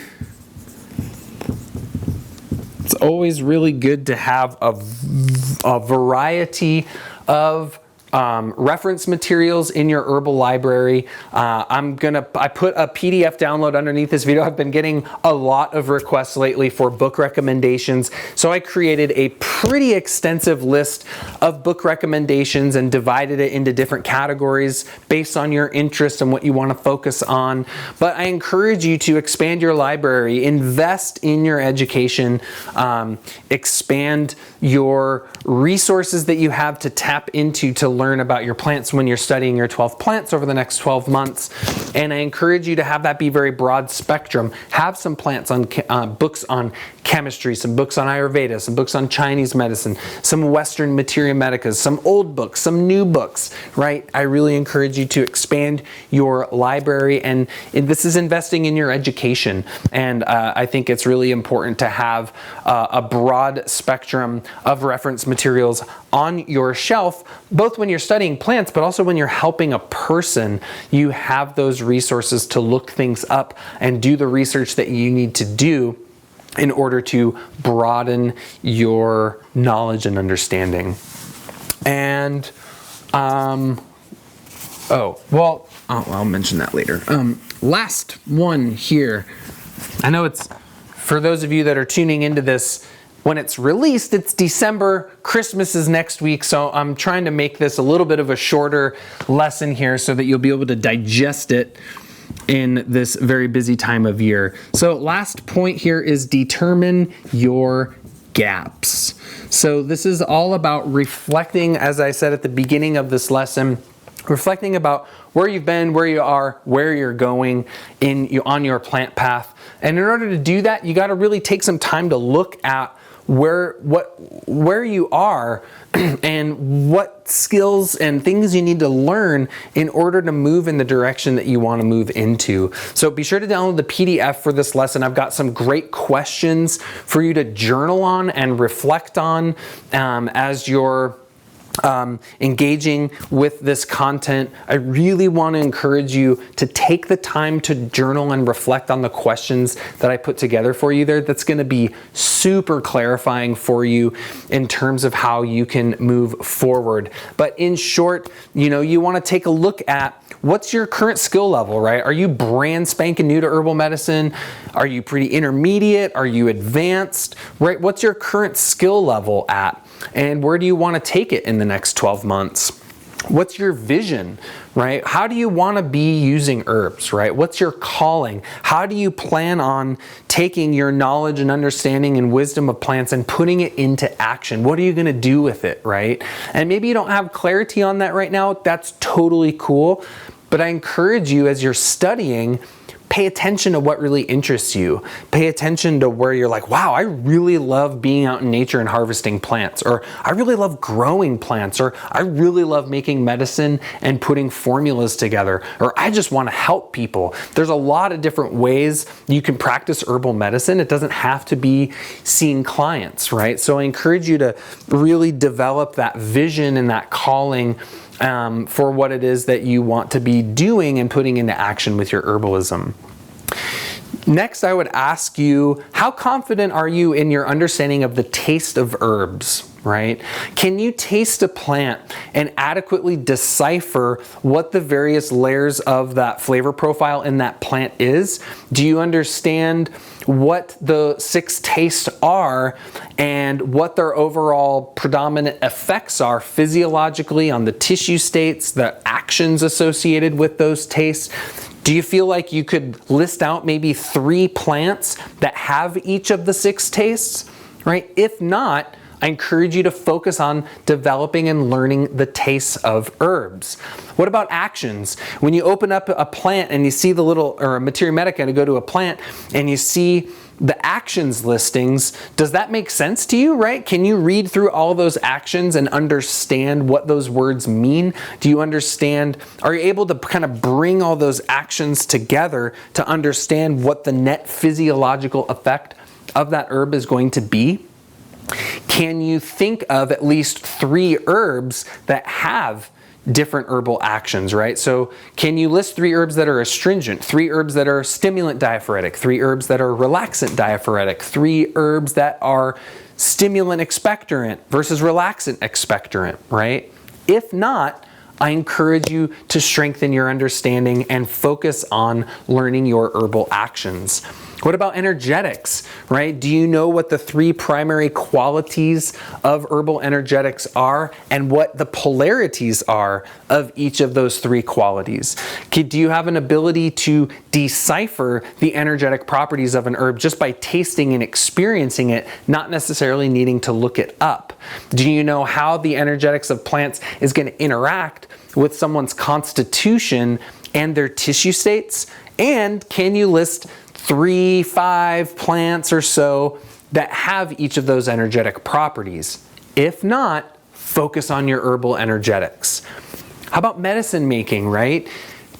It's always really good to have a variety of reference materials in your herbal library. I put a PDF download underneath this video. I've been getting a lot of requests lately for book recommendations. So I created a pretty extensive list of book recommendations and divided it into different categories based on your interest and what you want to focus on. But I encourage you to expand your library, invest in your education, expand your resources that you have to tap into to learn about your plants when you're studying your 12 plants over the next 12 months. And I encourage you to have that be very broad spectrum. Have some plants on books on chemistry, some books on Ayurveda, some books on Chinese medicine, some Western materia medicas, some old books, some new books, right? I really encourage you to expand your library, and this is investing in your education. And I think it's really important to have a broad spectrum of reference materials on your shelf, both when you're studying plants, but also when you're helping a person. You have those resources to look things up and do the research that you need to do in order to broaden your knowledge and understanding. And I'll mention that later. Last one here. I know it's, for those of you that are tuning into this, when it's released, it's December, Christmas is next week, so I'm trying to make this a little bit of a shorter lesson here so that you'll be able to digest it in this very busy time of year. So last point here is determine your gaps. So this is all about reflecting, as I said at the beginning of this lesson, reflecting about where you've been, where you are, where you're going on your plant path. And in order to do that, you got to really take some time to look at where you are and what skills and things you need to learn in order to move in the direction that you want to move into. So be sure to download the PDF for this lesson. I've got some great questions for you to journal on and reflect on as you're engaging with this content. I really want to encourage you to take the time to journal and reflect on the questions that I put together for you there. That's going to be super clarifying for you in terms of how you can move forward. But in short, you want to take a look at what's your current skill level, right? Are you brand spanking new to herbal medicine? Are you pretty intermediate? Are you advanced, right? What's your current skill level at? And where do you want to take it in the next 12 months? What's your vision, right? How do you want to be using herbs, right? What's your calling? How do you plan on taking your knowledge and understanding and wisdom of plants and putting it into action? What are you going to do with it, right? And maybe you don't have clarity on that right now. That's totally cool. But I encourage you, as you're studying, pay attention to what really interests you. Pay attention to where you're like, wow, I really love being out in nature and harvesting plants, or I really love growing plants, or I really love making medicine and putting formulas together, or I just want to help people. There's a lot of different ways you can practice herbal medicine. It doesn't have to be seeing clients, right? So I encourage you to really develop that vision and that calling for what it is that you want to be doing and putting into action with your herbalism. Next, I would ask you, how confident are you in your understanding of the taste of herbs, right? Can you taste a plant and adequately decipher what the various layers of that flavor profile in that plant is? Do you understand what the 6 tastes are and what their overall predominant effects are physiologically on the tissue states, the actions associated with those tastes? Do you feel like you could list out maybe 3 plants that have each of the 6 tastes, right? If not, I encourage you to focus on developing and learning the tastes of herbs. What about actions? When you open up a plant and you see the little, or a materia medica, and go to a plant and you see the actions listings, does that make sense to you, right? Can you read through all those actions and understand what those words mean? Do you understand, are you able to kind of bring all those actions together to understand what the net physiological effect of that herb is going to be? Can you think of at least 3 herbs that have different herbal actions, right? So can you list 3 herbs that are astringent, 3 herbs that are stimulant diaphoretic, 3 herbs that are relaxant diaphoretic, 3 herbs that are stimulant expectorant versus relaxant expectorant, right? If not, I encourage you to strengthen your understanding and focus on learning your herbal actions. What about energetics, right? Do you know what the 3 primary qualities of herbal energetics are and what the polarities are of each of those 3 qualities? Do you have an ability to decipher the energetic properties of an herb just by tasting and experiencing it, not necessarily needing to look it up? Do you know how the energetics of plants is going to interact with someone's constitution and their tissue states? And can you list 3, 5 plants or so that have each of those energetic properties? If not, focus on your herbal energetics. How about medicine making, right?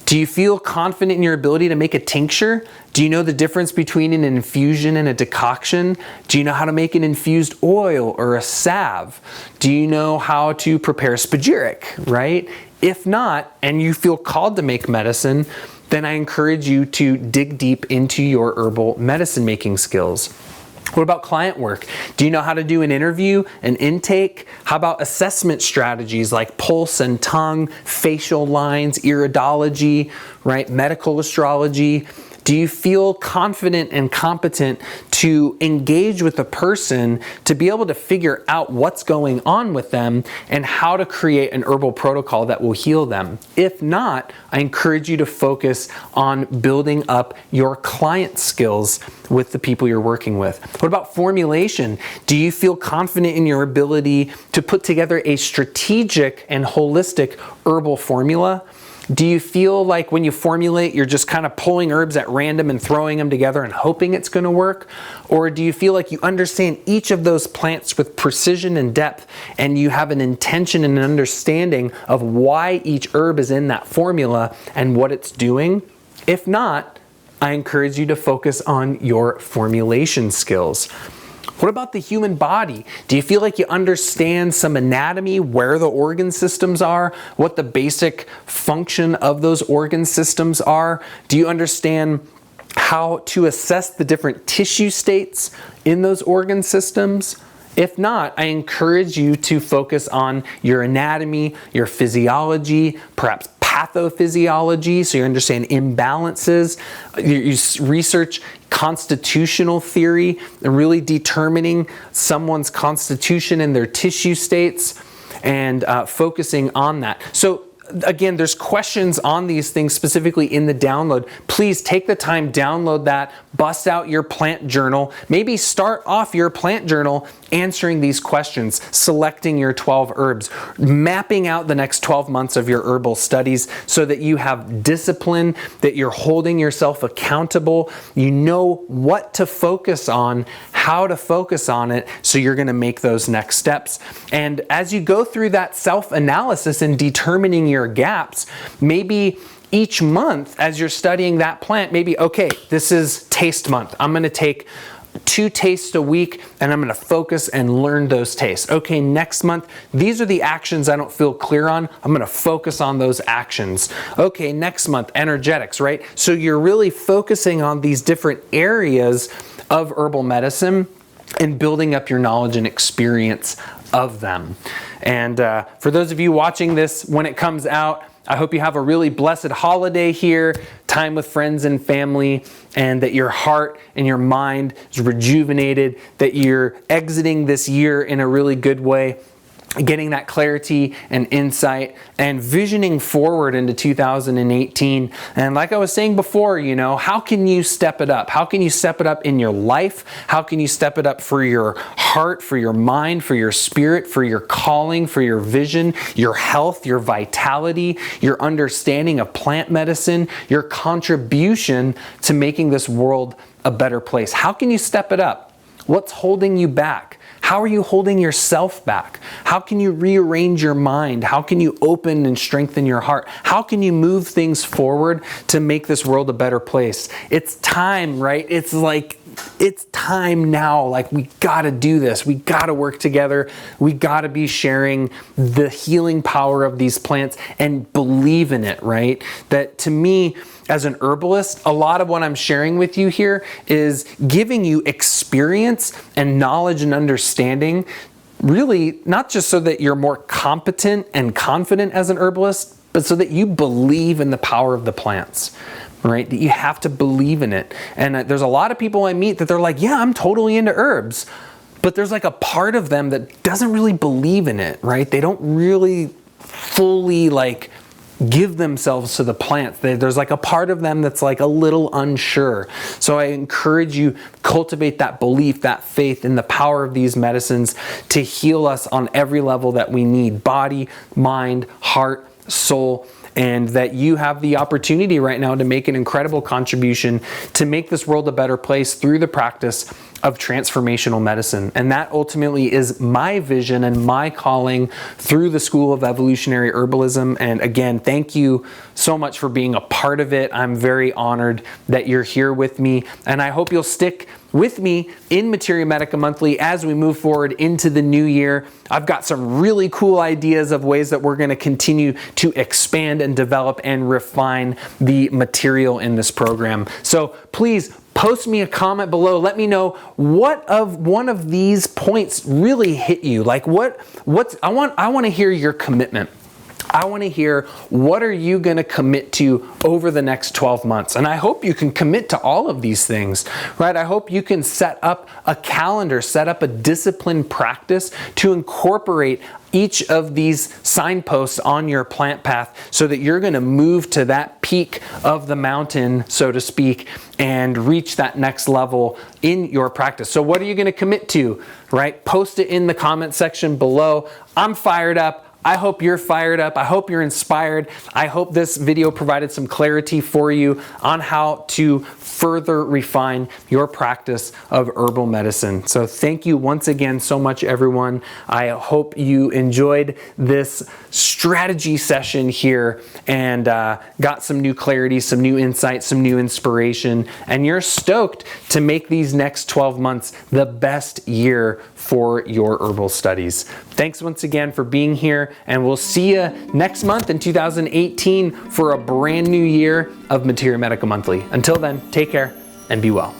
Do you feel confident in your ability to make a tincture? Do you know the difference between an infusion and a decoction? Do you know how to make an infused oil or a salve? Do you know how to prepare spagyric, right? If not, and you feel called to make medicine, then I encourage you to dig deep into your herbal medicine making skills. What about client work? Do you know how to do an interview, an intake? How about assessment strategies like pulse and tongue, facial lines, iridology, right? Medical astrology? Do you feel confident and competent to engage with a person to be able to figure out what's going on with them and how to create an herbal protocol that will heal them? If not, I encourage you to focus on building up your client skills with the people you're working with. What about formulation? Do you feel confident in your ability to put together a strategic and holistic herbal formula? Do you feel like when you formulate, you're just kind of pulling herbs at random and throwing them together and hoping it's going to work? Or do you feel like you understand each of those plants with precision and depth, and you have an intention and an understanding of why each herb is in that formula and what it's doing? If not, I encourage you to focus on your formulation skills. What about the human body? Do you feel like you understand some anatomy, where the organ systems are, what the basic function of those organ systems are? Do you understand how to assess the different tissue states in those organ systems? If not, I encourage you to focus on your anatomy, your physiology, perhaps pathophysiology, so you understand imbalances. You research constitutional theory and really determining someone's constitution and their tissue states and focusing on that. So again, there's questions on these things specifically in the download. Please take the time, download that, bust out your plant journal. Maybe start off your plant journal answering these questions, selecting your 12 herbs, mapping out the next 12 months of your herbal studies so that you have discipline, that you're holding yourself accountable. You know what to focus on, how to focus on it, so you're going to make those next steps. And as you go through that self-analysis and determining your gaps, maybe each month as you're studying that plant, maybe, okay, this is taste month. I'm going to take 2 tastes a week and I'm going to focus and learn those tastes. Okay, next month, these are the actions I don't feel clear on. I'm going to focus on those actions. Okay, next month, energetics, right? So you're really focusing on these different areas of herbal medicine and building up your knowledge and experience of them. And for those of you watching this when it comes out, I hope you have a really blessed holiday here, time with friends and family, and that your heart and your mind is rejuvenated, that you're exiting this year in a really good way, getting that clarity and insight and visioning forward into 2018. And like I was saying before, you know, how can you step it up? How can you step it up in your life? How can you step it up for your heart, for your mind, for your spirit, for your calling, for your vision, your health, your vitality, your understanding of plant medicine, your contribution to making this world a better place? How can you step it up? What's holding you back? How are you holding yourself back? How can you rearrange your mind? How can you open and strengthen your heart? How can you move things forward to make this world a better place? It's time, right? It's time now. Like, we gotta do this. We gotta work together. We gotta be sharing the healing power of these plants and believe in it, right? That, to me, as an herbalist, a lot of what I'm sharing with you here is giving you experience and knowledge and understanding, really not just so that you're more competent and confident as an herbalist, but so that you believe in the power of the plants. right? That you have to believe in it. And there's a lot of people I meet that they're like, yeah, I'm totally into herbs. But there's like a part of them that doesn't really believe in it, right? They don't really fully like give themselves to the plants. There's like a part of them that's like a little unsure. So I encourage you, cultivate that belief, that faith in the power of these medicines to heal us on every level that we need: body, mind, heart, soul. And that you have the opportunity right now to make an incredible contribution to make this world a better place through the practice of transformational medicine. And that ultimately is my vision and my calling through the School of Evolutionary Herbalism. And again, thank you so much for being a part of it. I'm very honored that you're here with me, and I hope you'll stick with me in Materia Medica Monthly as we move forward into the new year. I've got some really cool ideas of ways that we're going to continue to expand and develop and refine the material in this program. So please post me a comment below. Let me know what of one of these points really hit you. Like I want to hear your commitment. I want to hear, what are you going to commit to over the next 12 months? And I hope you can commit to all of these things, right? I hope you can set up a calendar, set up a disciplined practice to incorporate each of these signposts on your plant path so that you're going to move to that peak of the mountain, so to speak, and reach that next level in your practice. So what are you going to commit to, right? Post it in the comment section below. I'm fired up. I hope you're fired up. I hope you're inspired. I hope this video provided some clarity for you on how to further refine your practice of herbal medicine. So thank you once again so much, everyone. I hope you enjoyed this strategy session here and got some new clarity, some new insight, some new inspiration, and you're stoked to make these next 12 months the best year for your herbal studies. Thanks once again for being here, and we'll see you next month in 2018 for a brand new year of Materia Medica Monthly. Until then, take care and be well.